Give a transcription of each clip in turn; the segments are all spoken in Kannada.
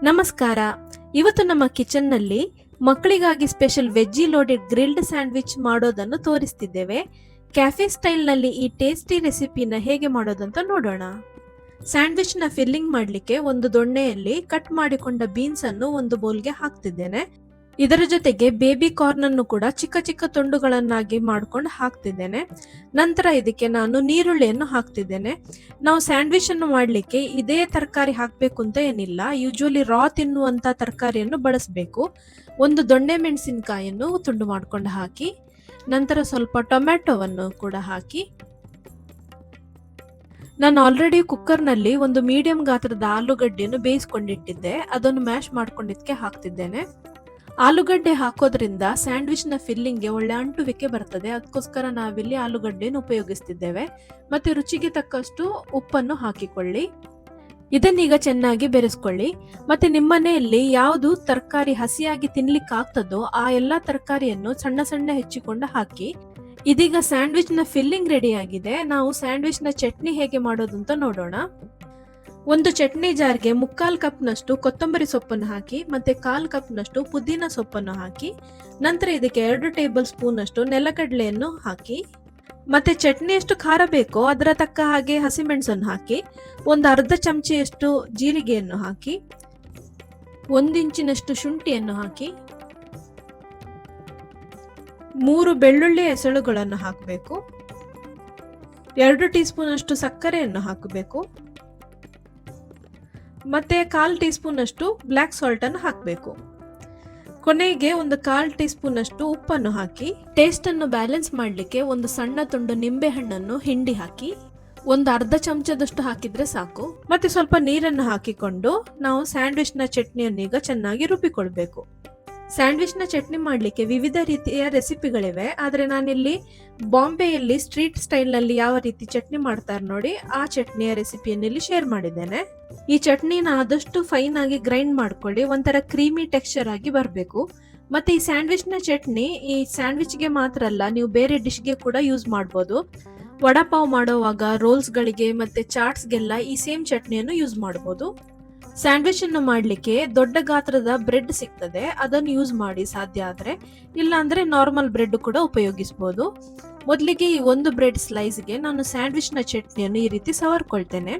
ನಮಸ್ಕಾರ. ಇವತ್ತು ನಮ್ಮ ಕಿಚನ್ನಲ್ಲಿ ಮಕ್ಕಳಿಗಾಗಿ special veggie loaded grilled sandwich ಮಾಡೋದನ್ನು ತೋರಿಸ್ತಿದ್ದೇವೆ. ಕ್ಯಾಫೆ ಸ್ಟೈಲ್ನಲ್ಲಿ ಈ ಟೇಸ್ಟಿ ರೆಸಿಪಿನ ಹೇಗೆ ಮಾಡೋದಂತ ನೋಡೋಣ. ಸ್ಯಾಂಡ್ವಿಚ್ನ ಫಿಲ್ಲಿಂಗ್ ಮಾಡಲಿಕ್ಕೆ ಒಂದು ದೊಣ್ಣೆಯಲ್ಲಿ ಕಟ್ ಮಾಡಿಕೊಂಡ ಬೀನ್ಸ್ ಅನ್ನು ಒಂದು ಬೌಲ್ಗೆ ಹಾಕ್ತಿದ್ದೇನೆ. ಇದರ ಜೊತೆಗೆ ಬೇಬಿ ಕಾರ್ನ್ ಅನ್ನು ಕೂಡ ಚಿಕ್ಕ ಚಿಕ್ಕ ತುಂಡುಗಳನ್ನಾಗಿ ಮಾಡ್ಕೊಂಡು ಹಾಕ್ತಿದ್ದೇನೆ. ನಂತರ ಇದಕ್ಕೆ ನಾನು ನೀರುಳ್ಳಿಯನ್ನು ಹಾಕ್ತಿದ್ದೇನೆ. ನಾವು ಸ್ಯಾಂಡ್ವಿಚ್ ಅನ್ನು ಮಾಡಲಿಕ್ಕೆ ಇದೇ ತರಕಾರಿ ಹಾಕಬೇಕು ಅಂತ ಏನಿಲ್ಲ, ಯೂಶುವಲಿ ರಾ ತಿನ್ನುವಂತ ತರಕಾರಿಯನ್ನು ಬಳಸಬೇಕು. ಒಂದು ದೊಣ್ಣೆ ಮೆಣಸಿನಕಾಯಿಯನ್ನು ತುಂಡು ಮಾಡ್ಕೊಂಡು ಹಾಕಿ, ನಂತರ ಸ್ವಲ್ಪ ಟೊಮ್ಯಾಟೊವನ್ನು ಕೂಡ ಹಾಕಿ, ನಾನು ಆಲ್ರೆಡಿ ಕುಕ್ಕರ್ನಲ್ಲಿ ಒಂದು ಮೀಡಿಯಂ ಗಾತ್ರದ ಆಲೂಗಡ್ಡೆಯನ್ನು ಬೇಯಿಸ್ಕೊಂಡಿಟ್ಟಿದ್ದೆ, ಅದನ್ನು ಮ್ಯಾಶ್ ಮಾಡ್ಕೊಂಡಿದ್ದಕ್ಕೆ ಹಾಕ್ತಿದ್ದೇನೆ. ಆಲೂಗಡ್ಡೆ ಹಾಕೋದ್ರಿಂದ ಸ್ಯಾಂಡ್ವಿಚ್ನ ಫಿಲ್ಲಿಂಗ್ಗೆ ಒಳ್ಳೆ ಅಂಟುವಿಕೆ ಬರ್ತದೆ, ಅದಕ್ಕೋಸ್ಕರ ನಾವಿಲ್ಲಿ ಆಲೂಗಡ್ಡೆಯನ್ನು ಉಪಯೋಗಿಸ್ತಿದ್ದೇವೆ. ಮತ್ತೆ ರುಚಿಗೆ ತಕ್ಕಷ್ಟು ಉಪ್ಪನ್ನು ಹಾಕಿಕೊಳ್ಳಿ. ಇದನ್ನೀಗ ಚೆನ್ನಾಗಿ ಬೆರೆಸ್ಕೊಳ್ಳಿ. ಮತ್ತೆ ನಿಮ್ಮನೆಯಲ್ಲಿ ಯಾವುದು ತರಕಾರಿ ಹಸಿಯಾಗಿ ತಿನ್ಲಿಕ್ಕೆ ಆಗ್ತದೋ ಆ ಎಲ್ಲ ತರಕಾರಿಯನ್ನು ಸಣ್ಣ ಸಣ್ಣ ಹೆಚ್ಚಿಕೊಂಡು ಹಾಕಿ. ಇದೀಗ ಸ್ಯಾಂಡ್ವಿಚ್ನ ಫಿಲ್ಲಿಂಗ್ ರೆಡಿ ಆಗಿದೆ. ನಾವು ಸ್ಯಾಂಡ್ವಿಚ್ನ ಚಟ್ನಿ ಹೇಗೆ ಮಾಡೋದು ಅಂತ ನೋಡೋಣ. ಒಂದು ಚಟ್ನಿ ಜಾರ್ಗೆ 3/4 ಕಪ್ನಷ್ಟು ಕೊತ್ತಂಬರಿ ಸೊಪ್ಪನ್ನು ಹಾಕಿ, ಮತ್ತೆ 1/4 ಕಪ್ನಷ್ಟು ಪುದೀನ ಸೊಪ್ಪನ್ನು ಹಾಕಿ, ನಂತರ ಇದಕ್ಕೆ 2 ಟೇಬಲ್ ಸ್ಪೂನ್ ಅಷ್ಟು ನೆಲಗಡಲೆಯನ್ನು ಹಾಕಿ, ಮತ್ತೆ ಚಟ್ನಿ ಎಷ್ಟು ಖಾರ ಬೇಕೋ ಅದರ ತಕ್ಕ ಹಾಗೆ ಹಸಿಮೆಣಸನ್ನು ಹಾಕಿ, ಒಂದು ಅರ್ಧ ಚಮಚೆಯಷ್ಟು ಜೀರಿಗೆಯನ್ನು ಹಾಕಿ, 1 ಇಂಚಿನಷ್ಟು ಶುಂಠಿಯನ್ನು ಹಾಕಿ, 3 ಬೆಳ್ಳುಳ್ಳಿ ಎಸಳುಗಳನ್ನು ಹಾಕಬೇಕು, 2 ಟೀ ಸ್ಪೂನ್ ಅಷ್ಟು ಸಕ್ಕರೆಯನ್ನು ಹಾಕಬೇಕು, ಮತ್ತೆ 1/4 ಟೀ ಸ್ಪೂನ್ ಅಷ್ಟು ಬ್ಲ್ಯಾಕ್ ಸಾಲ್ಟ್ ಅನ್ನು ಹಾಕಬೇಕು. ಕೊನೆಗೆ ಒಂದು 1/4 ಟೀ ಸ್ಪೂನ್ ಅಷ್ಟು ಉಪ್ಪನ್ನು ಹಾಕಿ, ಟೇಸ್ಟ್ ಅನ್ನು ಬ್ಯಾಲೆನ್ಸ್ ಮಾಡಲಿಕ್ಕೆ ಒಂದು ಸಣ್ಣ ತುಂಡು ನಿಂಬೆ ಹಣ್ಣನ್ನು ಹಿಂಡಿ ಹಾಕಿ, ಒಂದು ಅರ್ಧ ಚಮಚದಷ್ಟು ಹಾಕಿದ್ರೆ ಸಾಕು. ಮತ್ತೆ ಸ್ವಲ್ಪ ನೀರನ್ನು ಹಾಕಿಕೊಂಡು ನಾವು ಸ್ಯಾಂಡ್ವಿಚ್ನ ಚಟ್ನಿಯನ್ನು ಈಗ ಚೆನ್ನಾಗಿ ರುಬ್ಬಿಕೊಳ್ಬೇಕು. ಸ್ಯಾಂಡ್ವಿಚ್ನ ಚಟ್ನಿ ಮಾಡಲಿಕ್ಕೆ ವಿವಿಧ ರೀತಿಯ ರೆಸಿಪಿಗಳಿವೆ, ಆದರೆ ನಾನಿಲ್ಲಿ ಬಾಂಬೆಯಲ್ಲಿ ಸ್ಟ್ರೀಟ್ ಸ್ಟೈಲ್ನಲ್ಲಿ ಯಾವ ರೀತಿ ಚಟ್ನಿ ಮಾಡ್ತಾರೆ ನೋಡಿ, ಆ ಚಟ್ನಿಯ ರೆಸಿಪಿಯನ್ನು ಇಲ್ಲಿ ಶೇರ್ ಮಾಡಿದ್ದೇನೆ. ಈ ಚಟ್ನಿನ ಆದಷ್ಟು ಫೈನ್ ಆಗಿ ಗ್ರೈಂಡ್ ಮಾಡ್ಕೊಳ್ಳಿ, ಒಂಥರ ಕ್ರೀಮಿ ಟೆಕ್ಸ್ಚರ್ ಆಗಿ ಬರಬೇಕು. ಮತ್ತೆ ಈ ಸ್ಯಾಂಡ್ವಿಚ್ನ ಚಟ್ನಿ ಈ ಸ್ಯಾಂಡ್ವಿಚ್ಗೆ ಮಾತ್ರ ಅಲ್ಲ, ನೀವು ಬೇರೆ ಡಿಶ್ಗೆ ಕೂಡ ಯೂಸ್ ಮಾಡ್ಬೋದು. ವಡಾಪಾವ್ ಮಾಡೋವಾಗ ರೋಲ್ಸ್ಗಳಿಗೆ ಮತ್ತೆ ಚಾಟ್ಸ್ಗೆಲ್ಲ ಈ ಸೇಮ್ ಚಟ್ನಿಯನ್ನು ಯೂಸ್ ಮಾಡ್ಬೋದು. ಸ್ಯಾಂಡ್ವಿಚ್ ಅನ್ನು ಮಾಡಲಿಕ್ಕೆ ದೊಡ್ಡ ಗಾತ್ರದ ಬ್ರೆಡ್ ಸಿಗ್ತದೆ, ಅದನ್ನು ಯೂಸ್ ಮಾಡಿ ಸಾಧ್ಯ ಆದರೆ, ಇಲ್ಲ ಅಂದ್ರೆ ನಾರ್ಮಲ್ ಬ್ರೆಡ್ ಕೂಡ ಉಪಯೋಗಿಸಬಹುದು. ಮೊದಲಿಗೆ ಈ ಒಂದು ಬ್ರೆಡ್ ಸ್ಲೈಸ್ಗೆ ನಾನು ಸ್ಯಾಂಡ್ವಿಚ್ನ ಚಟ್ನಿಯನ್ನು ಈ ರೀತಿ ಸವರ್ಕೊಳ್ತೇನೆ.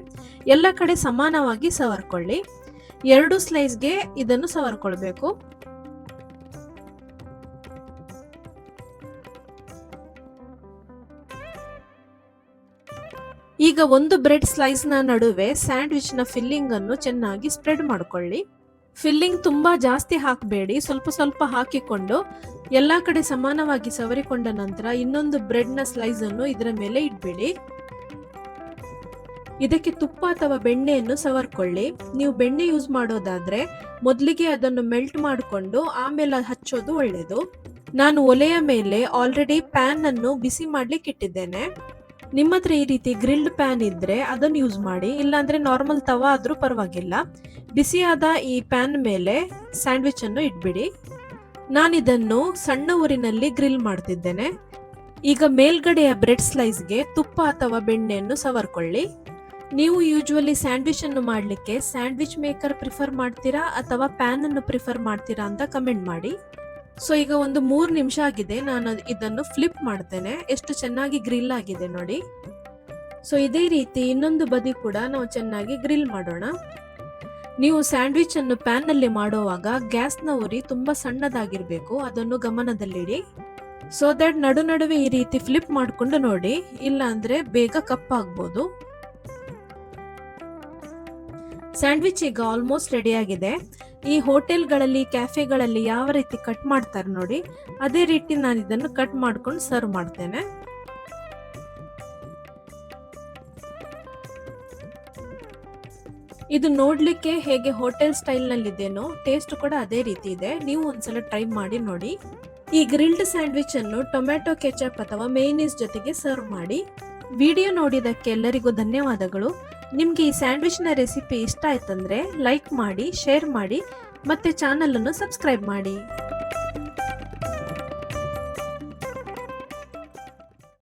ಎಲ್ಲ ಕಡೆ ಸಮಾನವಾಗಿ ಸವರ್ಕೊಳ್ಳಿ. 2 ಸ್ಲೈಸ್ಗೆ ಇದನ್ನು ಸವರ್ಕೊಳ್ಬೇಕು. ಈಗ ಒಂದು ಬ್ರೆಡ್ ಸ್ಲೈಸ್ ನ ನಡುವೆ ಸ್ಯಾಂಡ್ವಿಚ್ ನ ಫಿಲ್ಲಿಂಗ್ ಅನ್ನು ಚೆನ್ನಾಗಿ ಸ್ಪ್ರೆಡ್ ಮಾಡ್ಕೊಳ್ಳಿ. ಫಿಲ್ಲಿಂಗ್ ತುಂಬಾ ಜಾಸ್ತಿ ಹಾಕಬೇಡಿ, ಸ್ವಲ್ಪ ಸ್ವಲ್ಪ ಹಾಕಿಕೊಂಡು ಎಲ್ಲಾ ಕಡೆ ಸಮಾನವಾಗಿ ಸವರಿಕೊಂಡ ನಂತರ ಇನ್ನೊಂದು ಬ್ರೆಡ್ ನ ಸ್ಲೈಸ್ ಅನ್ನು ಇದರ ಮೇಲೆ ಇಟ್ಬಿಡಿ. ಇದಕ್ಕೆ ತುಪ್ಪ ಅಥವಾ ಬೆಣ್ಣೆಯನ್ನು ಸವರ್ಕೊಳ್ಳಿ. ನೀವು ಬೆಣ್ಣೆ ಯೂಸ್ ಮಾಡೋದಾದ್ರೆ ಮೊದಲಿಗೆ ಅದನ್ನು ಮೆಲ್ಟ್ ಮಾಡಿಕೊಂಡು ಆಮೇಲೆ ಹಚ್ಚೋದು ಒಳ್ಳೆಯದು. ನಾನು ಒಲೆಯ ಮೇಲೆ ಆಲ್ರೆಡಿ ಪ್ಯಾನ್ ಅನ್ನು ಬಿಸಿ ಮಾಡ್ಲಿಕ್ಕೆ ಇಟ್ಟಿದ್ದೇನೆ. ನಿಮ್ಮ ಹತ್ರ ಈ ರೀತಿ ಗ್ರಿಲ್ಡ್ ಪ್ಯಾನ್ ಇದ್ರೆ ಅದನ್ನು ಯೂಸ್ ಮಾಡಿ, ಇಲ್ಲಾಂದ್ರೆ ನಾರ್ಮಲ್ ತವಾ ಆದ್ರೂ ಪರವಾಗಿಲ್ಲ. ಬಿಸಿಯಾದ ಈ ಪ್ಯಾನ್ ಮೇಲೆ ಸ್ಯಾಂಡ್ವಿಚ್ ಅನ್ನು ಇಟ್ಬಿಡಿ. ನಾನಿದನ್ನು ಸಣ್ಣ ಊರಿನಲ್ಲಿ ಗ್ರಿಲ್ ಮಾಡ್ತಿದ್ದೇನೆ. ಈಗ ಮೇಲ್ಗಡೆಯ ಬ್ರೆಡ್ ಸ್ಲೈಸ್ಗೆ ತುಪ್ಪ ಅಥವಾ ಬೆಣ್ಣೆಯನ್ನು ಸವರ್ಕೊಳ್ಳಿ. ನೀವು ಯೂಶುವಲಿ ಸ್ಯಾಂಡ್ವಿಚ್ ಅನ್ನು ಮಾಡಲಿಕ್ಕೆ ಸ್ಯಾಂಡ್ವಿಚ್ ಮೇಕರ್ ಪ್ರಿಫರ್ ಮಾಡ್ತೀರಾ ಅಥವಾ ಪ್ಯಾನ್ ಅನ್ನು ಪ್ರಿಫರ್ ಮಾಡ್ತೀರಾ ಅಂತ ಕಮೆಂಟ್ ಮಾಡಿ. ಸೊ ಈಗ ಒಂದು 3 ನಿಮಿಷ ಆಗಿದೆ, ನಾನು ಇದನ್ನು ಫ್ಲಿಪ್ ಮಾಡ್ತೇನೆ. ಎಷ್ಟು ಚೆನ್ನಾಗಿ ಗ್ರಿಲ್ ಆಗಿದೆ ನೋಡಿ. ಸೊ ಇದೇ ರೀತಿ ಇನ್ನೊಂದು ಬದಿ ಕೂಡ ನಾವು ಚೆನ್ನಾಗಿ ಗ್ರಿಲ್ ಮಾಡೋಣ. ನೀವು ಸ್ಯಾಂಡ್ವಿಚ್ ಅನ್ನು ಪ್ಯಾನ್ ನಲ್ಲಿ ಮಾಡುವಾಗ ಗ್ಯಾಸ್ನ ಉರಿ ತುಂಬಾ ಸಣ್ಣದಾಗಿರ್ಬೇಕು, ಅದನ್ನು ಗಮನದಲ್ಲಿಡಿ. ಸೊ ದಟ್ ನಡುವೆ ಈ ರೀತಿ ಫ್ಲಿಪ್ ಮಾಡ್ಕೊಂಡು ನೋಡಿ, ಇಲ್ಲ ಅಂದ್ರೆ ಬೇಗ ಕಪ್ಪಾಗ್ಬೋದು. ಸ್ಯಾಂಡ್ವಿಚ್ ಈಗ ಆಲ್ಮೋಸ್ಟ್ ರೆಡಿ ಆಗಿದೆ. ಈ ಹೋಟೆಲ್ಗಳಲ್ಲಿ ಕ್ಯಾಫೆಗಳಲ್ಲಿ ಯಾವ ರೀತಿ ಕಟ್ ಮಾಡ್ತಾರೆ ನೋಡಿ, ಅದೇ ರೀತಿ ನಾನು ಇದನ್ನು ಕಟ್ ಮಾಡ್ಕೊಂಡು ಸರ್ವ್ ಮಾಡ್ತೇನೆ. ಇದು ನೋಡ್ಲಿಕ್ಕೆ ಹೇಗೆ ಹೋಟೆಲ್ ಸ್ಟೈಲ್ ನಲ್ಲಿ ಇದೆನೋ, ಟೇಸ್ಟ್ ಕೂಡ ಅದೇ ರೀತಿ ಇದೆ. ನೀವು ಒಂದ್ಸಲ ಟ್ರೈ ಮಾಡಿ ನೋಡಿ. ಈ ಗ್ರಿಲ್ಡ್ ಸ್ಯಾಂಡ್ವಿಚ್ ಅನ್ನು ಟೊಮ್ಯಾಟೊ ಕೆಚಪ್ ಅಥವಾ ಮೇಯೋನೀಸ್ ಜೊತೆಗೆ ಸರ್ವ್ ಮಾಡಿ. ವಿಡಿಯೋ ನೋಡಿದಕ್ಕೆ ಎಲ್ಲರಿಗೂ ಧನ್ಯವಾದಗಳು. ನಿಮ್ಗೆ ಈ ಸ್ಯಾಂಡ್ವಿಚ್ನ ರೆಸಿಪಿ ಇಷ್ಟ ಆಯ್ತಂದ್ರೆ ಲೈಕ್ ಮಾಡಿ, ಶೇರ್ ಮಾಡಿ, ಮತ್ತೆ ಚಾನಲ್ ಅನ್ನು ಸಬ್ಸ್ಕ್ರೈಬ್ ಮಾಡಿ.